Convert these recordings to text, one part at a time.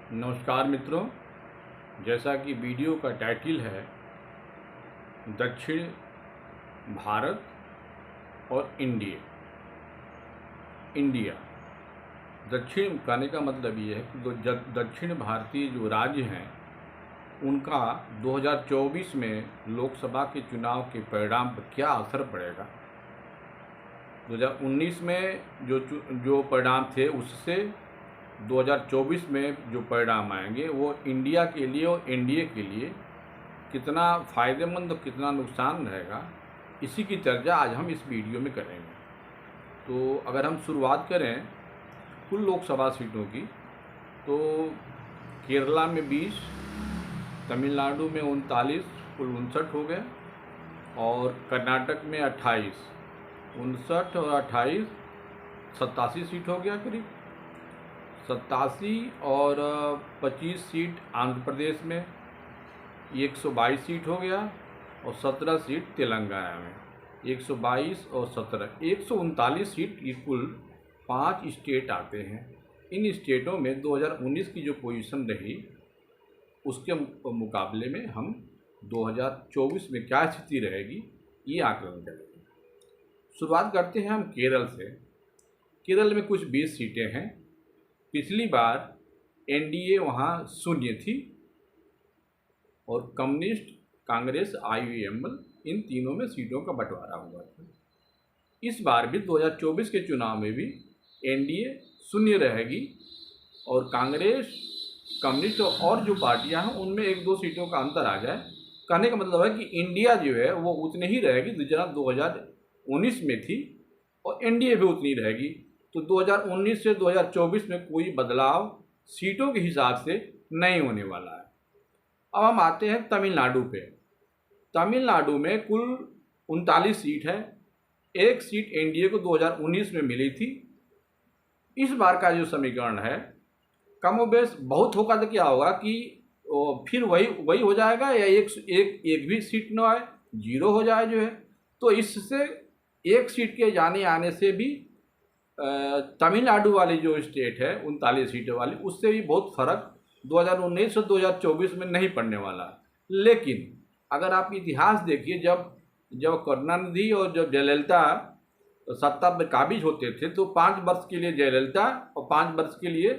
नमस्कार मित्रों, जैसा कि वीडियो का टाइटल है दक्षिण भारत और इंडिया। दक्षिण कहने का मतलब ये है कि दक्षिण भारतीय जो राज्य हैं उनका 2024 में लोकसभा के चुनाव के परिणाम पर क्या असर पड़ेगा। 2019 में जो परिणाम थे उससे 2024 में जो परिणाम आएंगे वो इंडिया के लिए और एनडीए के लिए कितना फ़ायदेमंद और कितना नुकसान रहेगा, इसी की चर्चा आज हम इस वीडियो में करेंगे। तो अगर हम शुरुआत करें कुल लोकसभा सीटों की, तो केरला में 20, तमिलनाडु में 39, कुल 59 हो गए, और कर्नाटक में 28, 59 और 28 87 सीट हो गया करीब। 87 और 25 सीट आंध्र प्रदेश में, 122 सीट हो गया, और 17 सीट तेलंगाना में। 122 और 17 139 सीट की कुल 5 स्टेट आते हैं। इन स्टेटों में 2019 की जो पोजीशन रही उसके मुकाबले में हम 2024 में क्या स्थिति रहेगी ये आकलन करेंगे। शुरुआत करते हैं हम केरल से। केरल में कुछ 20 सीटें हैं। पिछली बार एनडीए वहाँ 0 थी और कम्युनिस्ट, कांग्रेस, आईयूएमएल इन तीनों में सीटों का बंटवारा हुआ था। इस बार भी 2024 के चुनाव में भी एनडीए 0 रहेगी और कांग्रेस, कम्युनिस्ट और जो पार्टियां हैं उनमें 1-2 सीटों का अंतर आ जाए। कहने का मतलब है कि इंडिया जो है वो उतनी ही रहेगी जितना 2019 में थी, और एनडीए भी उतनी रहेगी। तो 2019 से 2024 में कोई बदलाव सीटों के हिसाब से नहीं होने वाला है। अब हम आते हैं तमिलनाडु पे। तमिलनाडु में कुल 39 सीट है। एक सीट एनडीए को 2019 में मिली थी। इस बार का जो समीकरण है कमोबेश बहुत होगा तो क्या होगा कि फिर वही हो जाएगा, या एक भी सीट न आए, 0 हो जाए जो है। तो इससे एक सीट के जाने आने से भी तमिलनाडु वाली जो स्टेट है 39 सीटों वाली, उससे भी बहुत फर्क 2019 और 2024 में नहीं पड़ने वाला। लेकिन अगर आप इतिहास देखिए, जब करुणानिधि और जब जयललिता सत्ता पर काबिज होते थे तो 5 वर्ष के लिए जयललिता और 5 वर्ष के लिए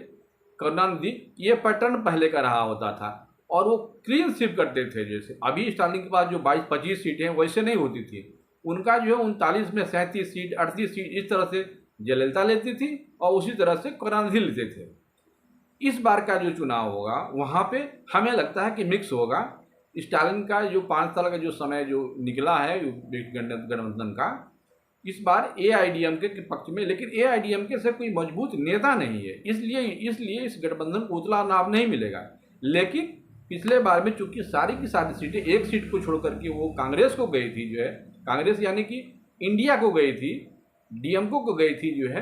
करुणानिधि, ये पैटर्न पहले का रहा होता था, और वो क्लीन स्वीप करते थे। जैसे अभी स्टालिन के पास जो 22-25 सीटें वैसे नहीं होती थी। उनका जो है 39 में 37 सीट, 38 सीट इस तरह से जयललिता लेती थी और उसी तरह से करुणानिधि लेते थे। इस बार का जो चुनाव होगा वहाँ पे हमें लगता है कि मिक्स होगा। स्टालिन का जो 5 साल का जो समय जो निकला है गठबंधन का, इस बार एआईडीएमके के पक्ष में, लेकिन एआईडीएमके से कोई मजबूत नेता नहीं है, इसलिए इस गठबंधन को उतला लाभ नहीं मिलेगा। लेकिन पिछले बार में चूंकि सारी की सारी सीटें एक सीट को छोड़ करके वो कांग्रेस को गई थी, जो है कांग्रेस यानी कि इंडिया को गई थी, डीएमके को गई थी जो है।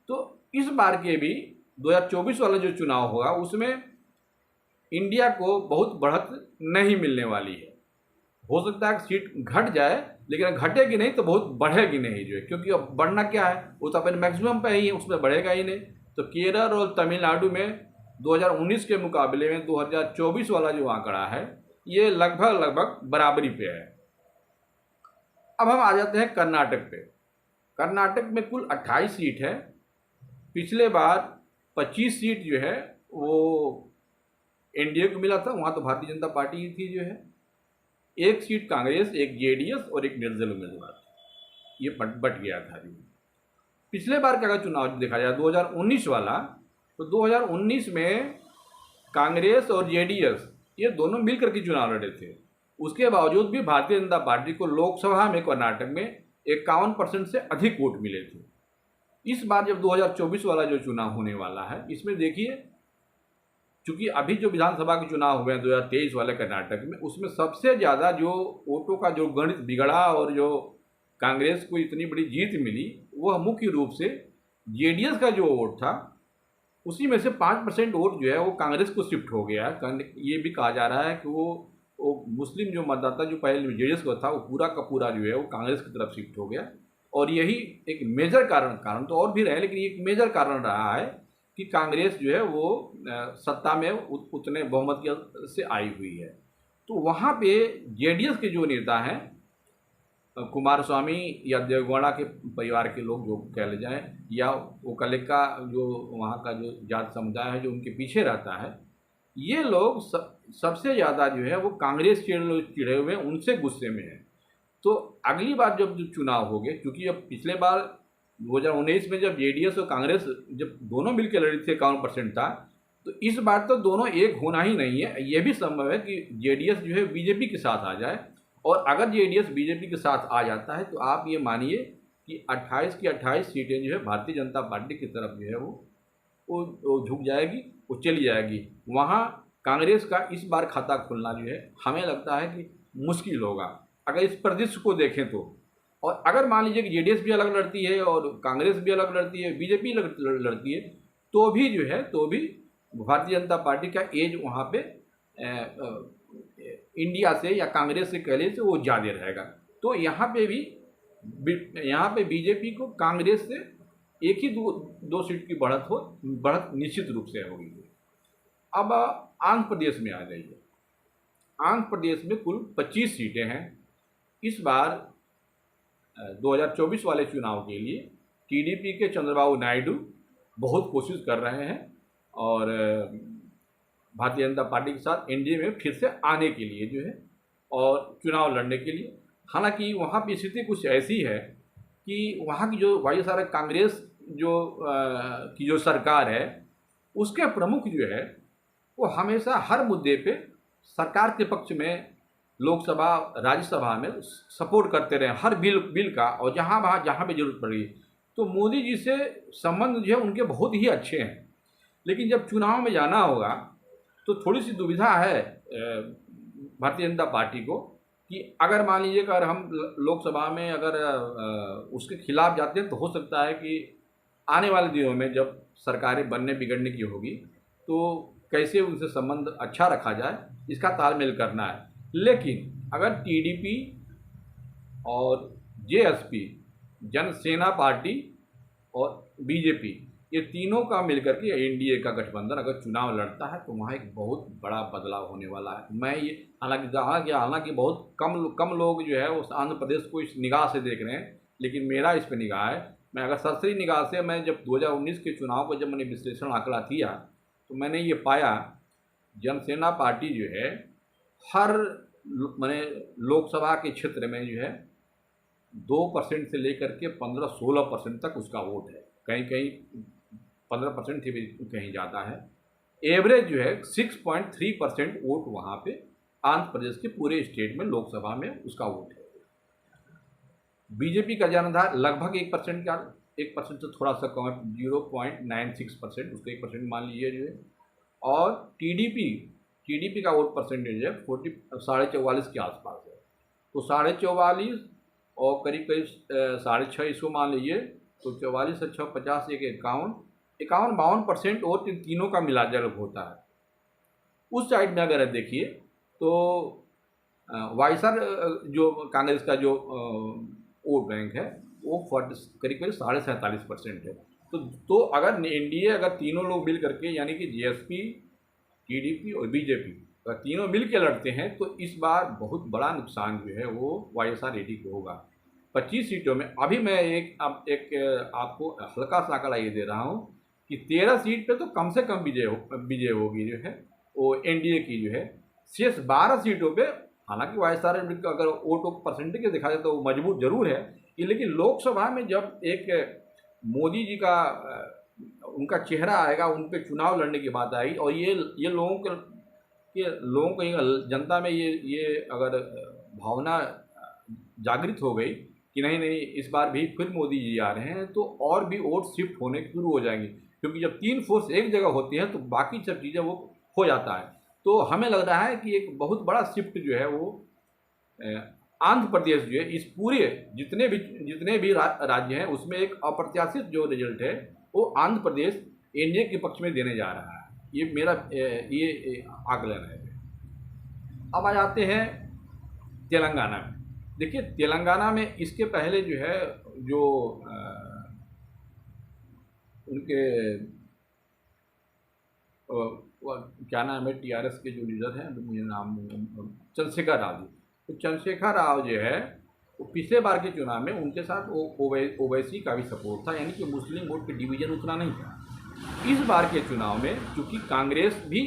तो इस बार के भी 2024 वाला जो चुनाव होगा उसमें इंडिया को बहुत बढ़त नहीं मिलने वाली है। हो सकता है कि सीट घट जाए, लेकिन घटेगी नहीं तो बहुत बढ़ेगी नहीं जो है, क्योंकि अब बढ़ना क्या है, वो तो अपने मैक्सिमम पे ही है, उसमें बढ़ेगा ही नहीं। तो केरल और तमिलनाडु में 2019 के मुकाबले में 2024 वाला जो आंकड़ा है ये लगभग बराबरी पे है। अब हम आ जाते हैं कर्नाटक पे। कर्नाटक में कुल 28 सीट है। पिछले बार 25 सीट जो है वो एनडीए को मिला था, वहाँ तो भारतीय जनता पार्टी ही थी जो है। एक सीट कांग्रेस, एक जेडीएस और एक निर्दलीय उम्मीदवार, ये बट गया था। पिछले बार का अगर चुनाव देखा जाए 2019 वाला, तो 2019 में कांग्रेस और जेडीएस ये दोनों मिलकर के चुनाव लड़े थे। उसके बावजूद भी भारतीय जनता पार्टी को लोकसभा में कर्नाटक में 51% से अधिक वोट मिले थे। इस बार जब 2024 वाला जो चुनाव होने वाला है, इसमें देखिए चूँकि अभी जो विधानसभा के चुनाव हुए हैं 2023 वाले कर्नाटक में, उसमें सबसे ज़्यादा जो वोटों का जो गणित बिगड़ा और जो कांग्रेस को इतनी बड़ी जीत मिली, वह मुख्य रूप से जेडीएस का जो वोट था उसी में से 5% वोट जो है वो कांग्रेस को शिफ्ट हो गया है। ये भी कहा जा रहा है कि वो मुस्लिम जो मतदाता जो पहले जेडीएस का था वो पूरा का पूरा जो है वो कांग्रेस की तरफ शिफ्ट हो गया। और यही एक मेजर कारण तो और भी रहे, लेकिन एक मेजर कारण रहा है कि कांग्रेस जो है वो सत्ता में उतने बहुमत से आई हुई है। तो वहाँ पे जेडीएस के जो नेता हैं, कुमारस्वामी या देवगौड़ा के परिवार के लोग जो कह ले जाएं, या वो कलेक्का जो वहाँ का जो जाट समुदाय है जो उनके पीछे रहता है, ये लोग सबसे ज़्यादा जो है वो कांग्रेस के लोग चिढ़े हुए हैं, उनसे गुस्से में हैं। तो अगली बार जब चुनाव होंगे, क्योंकि अब पिछले बार 2019 में जब जेडीएस और कांग्रेस जब दोनों मिलकर लड़ी थी 51% था, तो इस बार तो दोनों एक होना ही नहीं है। ये भी संभव है कि जेडीएस जो है बीजेपी के साथ आ जाए, और अगर जेडीएस बीजेपी के साथ आ जाता है तो आप ये मानिए कि 28 की 28 सीटें जो है भारतीय जनता पार्टी की तरफ जो है वो झुक जाएगी, वो चली जाएगी। वहाँ कांग्रेस का इस बार खाता खुलना जो है हमें लगता है कि मुश्किल होगा, अगर इस परिदृश्य को देखें तो। और अगर मान लीजिए कि जेडीएस भी अलग लड़ती है और कांग्रेस भी अलग लड़ती है, बीजेपी लड़ती है, तो भी जो है भारतीय जनता पार्टी का एज वहाँ पे इंडिया से या कांग्रेस से कहले से वो ज़्यादा रहेगा। तो यहाँ पे बीजेपी को कांग्रेस से एक ही दो सीट की बढ़त निश्चित रूप से होगी। अब आंध्र प्रदेश में आ जाइए। आंध्र प्रदेश में कुल 25 सीटें हैं। इस बार 2024 वाले चुनाव के लिए टीडीपी के चंद्रबाबू नायडू बहुत कोशिश कर रहे हैं और भारतीय जनता पार्टी के साथ एनडीए में फिर से आने के लिए जो है और चुनाव लड़ने के लिए। हालांकि वहाँ की स्थिति कुछ ऐसी है कि वहाँ की जो वाईएसआर कांग्रेस की जो सरकार है, उसके प्रमुख जो है वो हमेशा हर मुद्दे पे सरकार के पक्ष में लोकसभा राज्यसभा में सपोर्ट करते रहे हर बिल का, और जहाँ भी जरूरत पड़ी। तो मोदी जी से संबंध जो है उनके बहुत ही अच्छे हैं। लेकिन जब चुनाव में जाना होगा तो थोड़ी सी दुविधा है भारतीय जनता पार्टी को कि अगर मान लीजिए अगर हम लोकसभा में अगर उसके खिलाफ जाते हैं तो हो सकता है कि आने वाले दिनों में जब सरकारें बनने बिगड़ने की होगी तो कैसे उनसे संबंध अच्छा रखा जाए, इसका तालमेल करना है। लेकिन अगर टीडीपी और जेएसपी, जनसेना पार्टी और बीजेपी, ये तीनों का मिलकर के एनडीए का गठबंधन अगर चुनाव लड़ता है तो वहाँ एक बहुत बड़ा बदलाव होने वाला है। मैं ये हालांकि बहुत कम लोग जो है वो आंध्र प्रदेश को इस निगाह से देख रहे हैं, लेकिन मेरा इस पर निगाह है। मैं अगर सरसरी निगाह से मैं जब 2019 के चुनाव को जब मैंने विश्लेषण आंकड़ा किया तो मैंने ये पाया जनसेना पार्टी जो है हर मैंने लोकसभा के क्षेत्र में जो है 2% से लेकर के 15-16% तक उसका वोट है, कहीं कहीं 15% से भी कहीं ज़्यादा है। एवरेज जो है 6.3% वोट वहाँ पे आंध्र प्रदेश के पूरे स्टेट में लोकसभा में उसका वोट है। बीजेपी का जनाधार लगभग 1% का 1% से थोड़ा सा कम है, 0.96%, उसको 1% मान लीजिए जो है। और टीडीपी का वोट परसेंटेज है 44.5 के आसपास है। तो 44.5 और करीब 6.5 इसको मान लीजिए, तो 44 से 6 50 51-52% वोट इन तीनों का मिलाजुल होता है। उस साइड में अगर देखिए तो वाईएसआर जो कांग्रेस का जो वोट बैंक है वो करीब 47.5% है। तो अगर एनडीए अगर तीनों लोग मिल करके यानी कि जेएसपी, टीडीपी और बीजेपी अगर तीनों मिल के लड़ते हैं तो इस बार बहुत बड़ा नुकसान जो है वो वाईएसआर को होगा। 25 सीटों में अभी मैं आपको हल्का सा आंकड़ा ये दे रहा हूँ कि 13 सीट पे तो कम से कम विजय होगी जो है वो एनडीए की जो है। शेष 12 सीटों पे हालांकि वाईएसआर अगर वोटों परसेंटेज देखा जाए तो मजबूत जरूर है, लेकिन लोकसभा में जब एक मोदी जी का उनका चेहरा आएगा, उन पर चुनाव लड़ने की बात आएगी और ये लोगों को जनता में ये अगर भावना जागृत हो गई कि नहीं इस बार भी फिर मोदी जी आ रहे हैं, तो और भी वोट शिफ्ट होने शुरू हो जाएंगे। क्योंकि जब 3 फोर्स एक जगह होती है तो बाकी सब चीज़ें वो हो जाता है। तो हमें लग रहा है कि एक बहुत बड़ा शिफ्ट जो है वो आंध्र प्रदेश जो है इस पूरे जितने भी राज्य हैं उसमें एक अप्रत्याशित जो रिजल्ट है वो आंध्र प्रदेश एनडीए के पक्ष में देने जा रहा है। ये मेरा ये आकलन है। अब आ जाते हैं तेलंगाना में। देखिए तेलंगाना में इसके पहले जो है जो उनके क्या नाम है टीआरएस के जो लीडर हैं, तो मुझे नाम चंद्रशेखर राव जी। तो चंद्रशेखर राव जो है वो पिछले बार के चुनाव में उनके साथ वो ओवैसी का भी सपोर्ट था, यानी कि मुस्लिम वोट के डिवीजन उतना नहीं था। इस बार के चुनाव में चूँकि कांग्रेस भी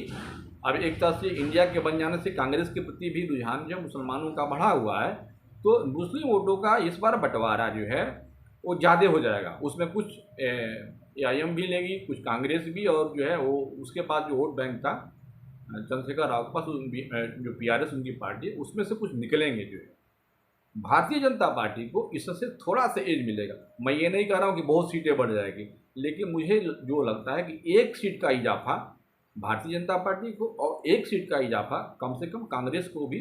अब एक तरह से इंडिया के बन जाने से कांग्रेस के प्रति भी रुझान जो मुसलमानों का बढ़ा हुआ है, तो मुस्लिम वोटों का इस बार बंटवारा जो है वो ज़्यादा हो जाएगा। उसमें कुछ AIM भी लेगी, कुछ कांग्रेस भी, और जो है वो उसके पास जो वोट बैंक था चंद्रशेखर राव के पास, जो PRS उनकी पार्टी है, उसमें से कुछ निकलेंगे। जो है भारतीय जनता पार्टी को इससे थोड़ा सा एज मिलेगा। मैं ये नहीं कह रहा हूँ कि बहुत सीटें बढ़ जाएगी, लेकिन मुझे जो लगता है कि एक सीट का इजाफा भारतीय जनता पार्टी को और एक सीट का इजाफा कम से कम कांग्रेस को भी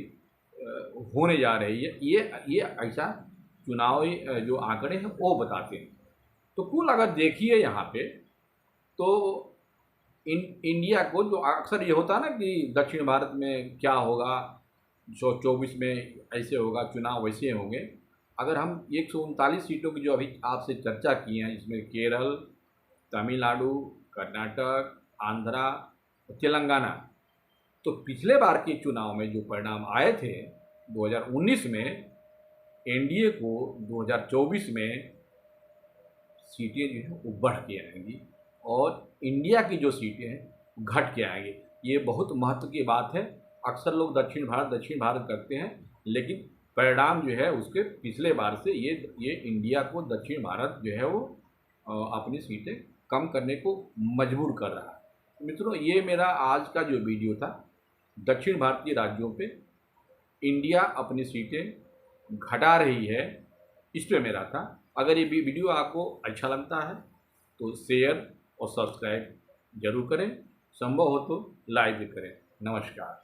होने जा रही है। ये ऐसा चुनावी जो आंकड़े हैं वो बताते हैं। तो कुल अगर देखिए यहाँ पे, तो इंडिया को जो अक्सर ये होता है ना कि दक्षिण भारत में क्या होगा, 124 में ऐसे होगा, चुनाव वैसे होंगे। अगर हम 139 सीटों की जो अभी आपसे चर्चा की हैं, इसमें केरल, तमिलनाडु, कर्नाटक, आंध्रा, तेलंगाना, तो पिछले बार के चुनाव में जो परिणाम आए थे 2019 में, एनडीए को 2024 में सीटें जो है वो बढ़ के आएंगी और इंडिया की जो सीटें हैं घट के आएंगी। ये बहुत महत्व की बात है। अक्सर लोग दक्षिण भारत करते हैं, लेकिन परिणाम जो है उसके पिछले बार से ये इंडिया को दक्षिण भारत जो है वो अपनी सीटें कम करने को मजबूर कर रहा है। मित्रों, ये मेरा आज का जो वीडियो था दक्षिण भारतीय राज्यों पे इंडिया अपनी सीटें घटा रही है, इस पे मेरा था। अगर ये वीडियो आपको अच्छा लगता है तो शेयर और सब्सक्राइब जरूर करें, संभव हो तो लाइक भी करें। नमस्कार।